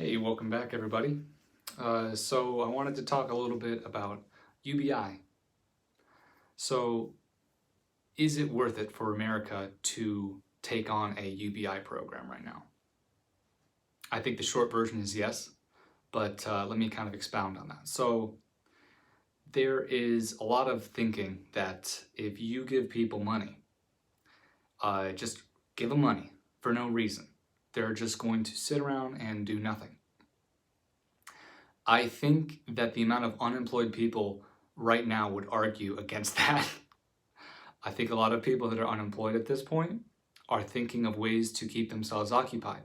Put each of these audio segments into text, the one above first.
Hey, welcome back everybody. So I wanted to talk a little bit about UBI. So is it worth it for America to take on a UBI program right now? I think the short version is yes, but let me kind of expound on that. So there is a lot of thinking that if you give people money, just give them money for no reason, they're just going to sit around and do nothing. I think that the amount of unemployed people right now would argue against that. I think a lot of people that are unemployed at this point are thinking of ways to keep themselves occupied.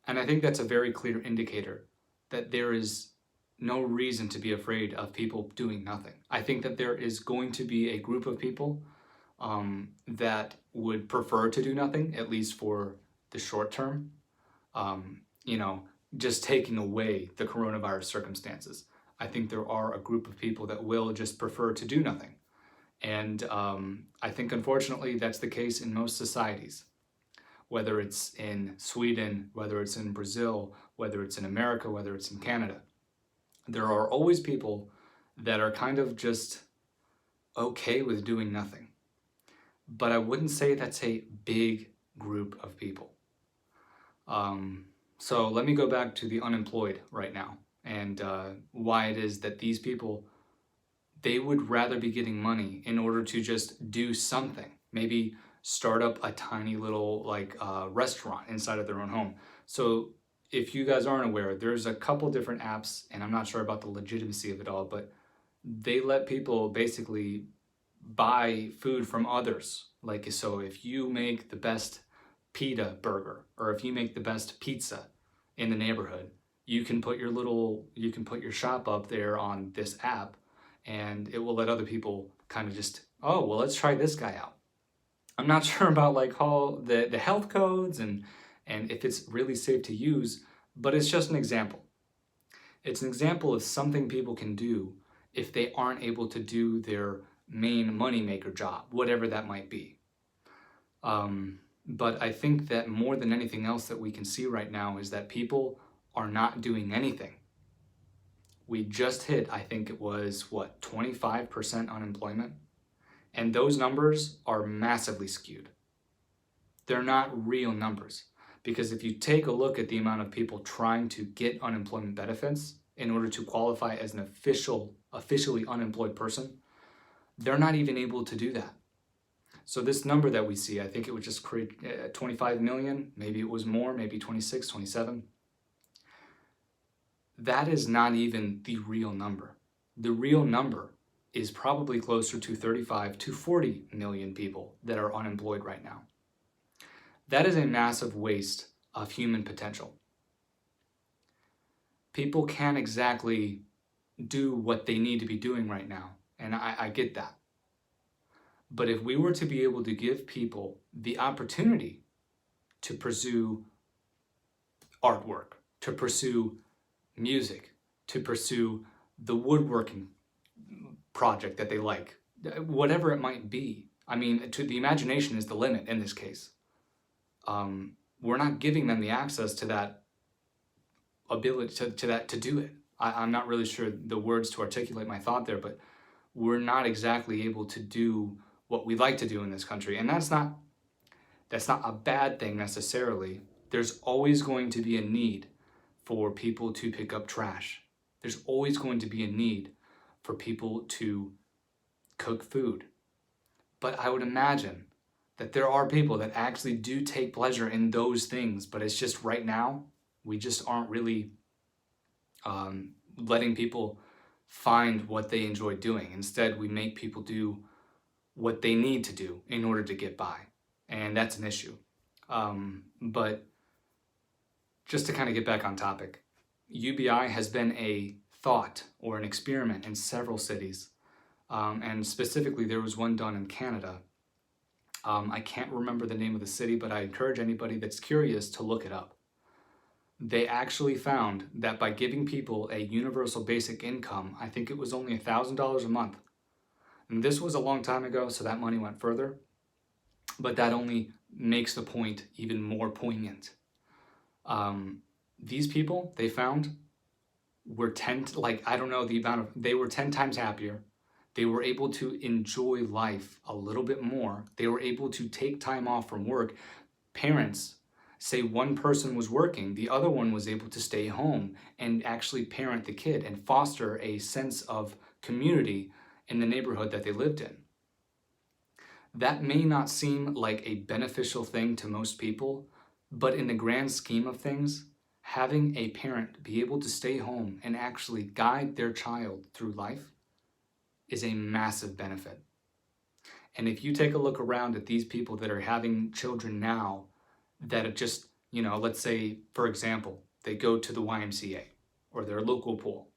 And I think that's a very clear indicator that there is no reason to be afraid of people doing nothing. I think that there is going to be a group of people that would prefer to do nothing, at least for the short term. You know, just taking away the coronavirus circumstances. I think there are a group of people that will just prefer to do nothing. And I think unfortunately that's the case in most societies, whether it's in Sweden, whether it's in Brazil, whether it's in America, whether it's in Canada. There are always people that are kind of just okay with doing nothing. But I wouldn't say that's a big group of people. So let me go back to the unemployed right now and why it is that these people, they would rather be getting money in order to just do something. Maybe start up a tiny little restaurant inside of their own home. So if you guys aren't aware, there's a couple different apps, and I'm not sure about the legitimacy of it all, but they let people basically buy food from others. Like, so if you make the best pita burger, or if you make the best pizza in the neighborhood, you can put your shop up there on this app, and it will let other people kind of just, oh, well, let's try this guy out. I'm not sure about like how the health codes and if it's really safe to use, but it's just an example. It's an example of something people can do if they aren't able to do their main moneymaker job, whatever that might be. But I think that more than anything else that we can see right now is that people are not doing anything. We just hit, I think it was, 25% unemployment? And those numbers are massively skewed. They're not real numbers. Because if you take a look at the amount of people trying to get unemployment benefits in order to qualify as an officially unemployed person, they're not even able to do that. So this number that we see, I think it would just create 25 million, maybe it was more, maybe 26, 27. That is not even the real number. The real number is probably closer to 35 to 40 million people that are unemployed right now. That is a massive waste of human potential. People can't exactly do what they need to be doing right now, and I get that. But if we were to be able to give people the opportunity to pursue artwork, to pursue music, to pursue the woodworking project that they like, whatever it might be. I mean, the imagination is the limit in this case. We're not giving them the access to that ability to do it. I'm not really sure the words to articulate my thought there, but we're not exactly able to do what we like to do in this country. And that's not a bad thing necessarily. There's always going to be a need for people to pick up trash. There's always going to be a need for people to cook food. But I would imagine that there are people that actually do take pleasure in those things, but it's just right now, we just aren't really letting people find what they enjoy doing. Instead, we make people do what they need to do in order to get by. And that's an issue. But just to kind of get back on topic, UBI has been a thought or an experiment in several cities. And specifically, there was one done in Canada. I can't remember the name of the city, but I encourage anybody that's curious to look it up. They actually found that by giving people a universal basic income, I think it was only $1,000 a month. And this was a long time ago, so that money went further. But that only makes the point even more poignant. these people, they found, were 10, like, I don't know the amount of, they were 10 times happier. They were able to enjoy life a little bit more. They were able to take time off from work. Parents, say one person was working, the other one was able to stay home and actually parent the kid and foster a sense of community in the neighborhood that they lived in. That may not seem like a beneficial thing to most people, but in the grand scheme of things, having a parent be able to stay home and actually guide their child through life is a massive benefit. And if you take a look around at these people that are having children now that are just, let's say, for example, they go to the YMCA or their local pool.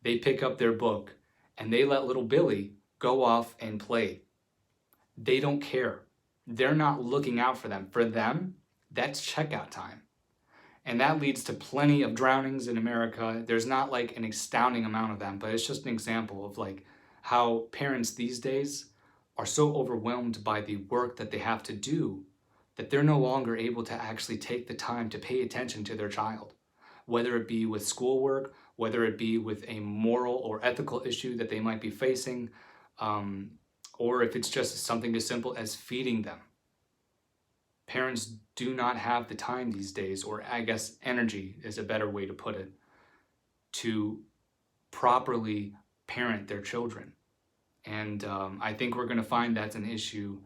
They pick up their book and they let little Billy go off and play. They don't care. They're not looking out for them. For them, that's checkout time. And that leads to plenty of drownings in America. There's not like an astounding amount of them, but it's just an example of like how parents these days are so overwhelmed by the work that they have to do that they're no longer able to actually take the time to pay attention to their child, whether it be with schoolwork, whether it be with a moral or ethical issue that they might be facing, or if it's just something as simple as feeding them. Parents do not have the time these days, or I guess energy is a better way to put it, to properly parent their children. And I think we're going to find that's an issue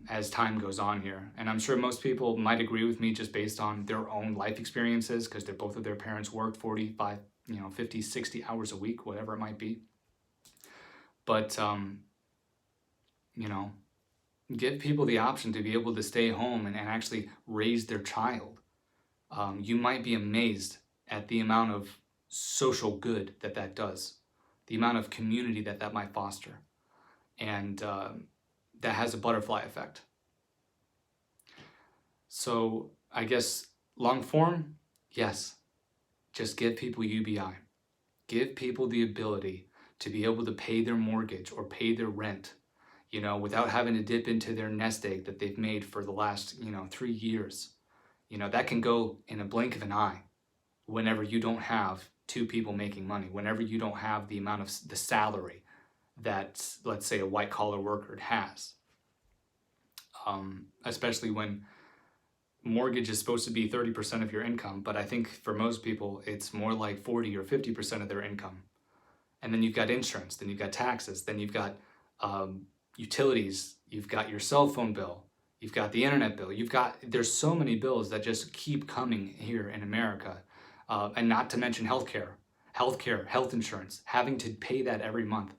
as time goes on here. And I'm sure most people might agree with me just based on their own life experiences, because both of their parents worked 45, 50, 60 hours a week, whatever it might be. But, give people the option to be able to stay home and actually raise their child. You might be amazed at the amount of social good that does, the amount of community that might foster. And that has a butterfly effect. So I guess long form, yes, just give people UBI. Give people the ability to be able to pay their mortgage or pay their rent, without having to dip into their nest egg that they've made for the last, 3 years. That can go in a blink of an eye whenever you don't have two people making money, whenever you don't have the amount of the salary that, let's say, a white-collar worker has. Especially when mortgage is supposed to be 30% of your income, but I think for most people, it's more like 40 or 50% of their income. And then you've got insurance, then you've got taxes, then you've got utilities, you've got your cell phone bill, you've got the internet bill, there's so many bills that just keep coming here in America. And not to mention healthcare, health insurance, having to pay that every month.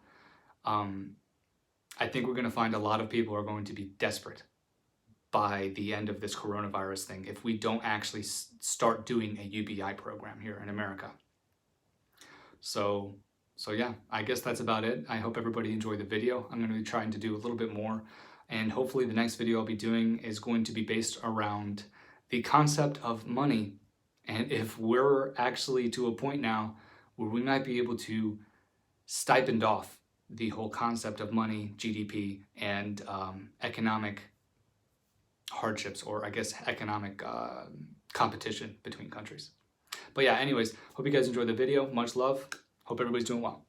I think we're going to find a lot of people are going to be desperate by the end of this coronavirus thing if we don't actually start doing a UBI program here in America. So yeah, I guess that's about it. I hope everybody enjoyed the video. I'm going to be trying to do a little bit more, and hopefully the next video I'll be doing is going to be based around the concept of money, and if we're actually to a point now where we might be able to stipend off the whole concept of money, GDP, and economic hardships, or I guess economic competition between countries. But yeah, anyways, hope you guys enjoyed the video. Much love. Hope everybody's doing well.